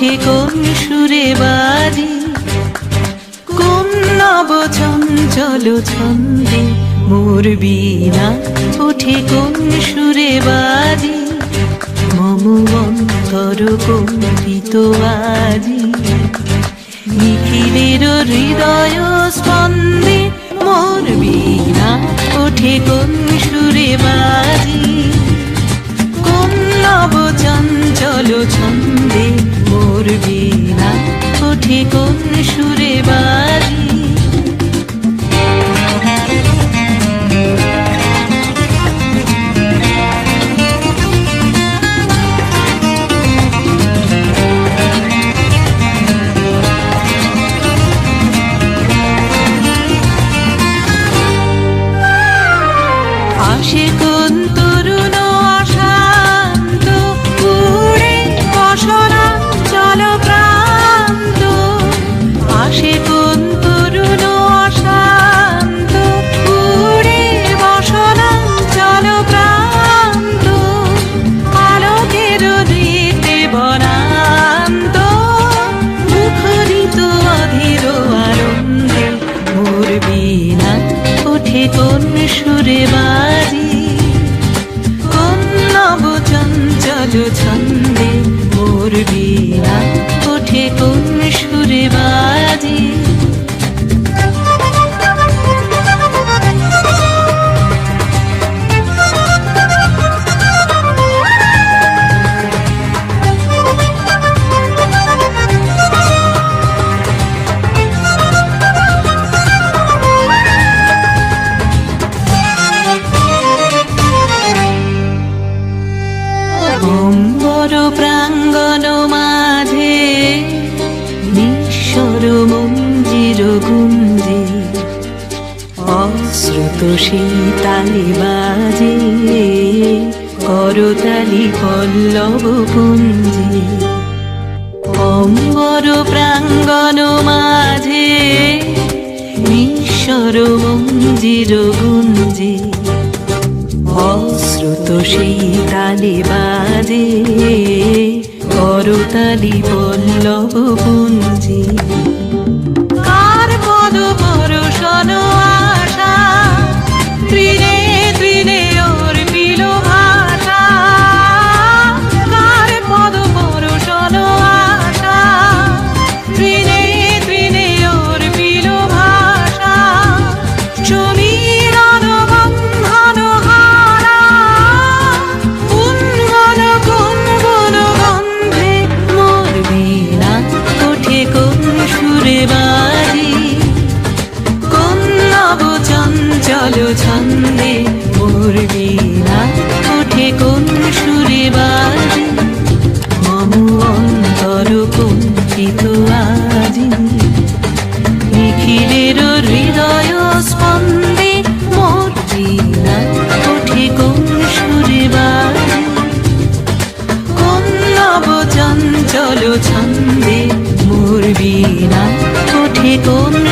ওঠে কোন সুরে বাজে, কোন নব চঞ্চল ছন্দে মোর বীণা ওঠে কোন সুরে বাজে, মম অন্তর কম্পিত আজি। নিখিলের হৃদয় স্পন্দে মোর বীণা ওঠে কোন সুরে বাজে, কোন নব চঞ্চল ছন্দে মোর বীণা ওঠে কোন সুরে বাজে। আসে কোন তরুণ অশান্ত উড়ে বসনা চল প্রান্ত, আসে কোন তরুণ অশান্ত উড়ে বসনা চল প্রান্ত, আলোকের নৃত্যে বনান্ত মুখরিত অধীর আনন্দে মোর বীণা ওঠে কোন সুরে বাজে, কোন নব চঞ্চল ছন্দে মোর বীণা ওঠে কোন সুরে বাজে। অম্বর প্রাঙ্গণ মাঝে নিঃস্বর মঞ্জির গুঞ্জে, অশ্রুত শীতালি বাজে করতালি পল্লব কুঞ্জে। অম্বর প্রাঙ্গণ মাঝে নিঃস্বর মঞ্জির গুঞ্জে, অশ্রুত শীতালি বাজে করতালি পল্লব পুঞ্জে। কার পদ পরশন আশা তৃণে তৃণে অর্পিল ভাষা, কার পদ পরশন আশা তৃণে তৃণে অর্পিল ভাষা, সমীরণ বন্ধন হারা কুঞ্জন কুঞ্জন গন্ধে মোর বীণা ওঠে কোন সুরে বাজে, কোন নব চঞ্চল ছন্দে মোর বীণা ওঠে কোন সুরে বাজে, মম অন্তর কম্পিত আজি। নিখিলের হৃদয় স্পন্দে মোর বীণা ওঠে কোন সুরে বাজে, কোন নব চঞ্চল ছন্দে মোর বীণা ওঠে কোন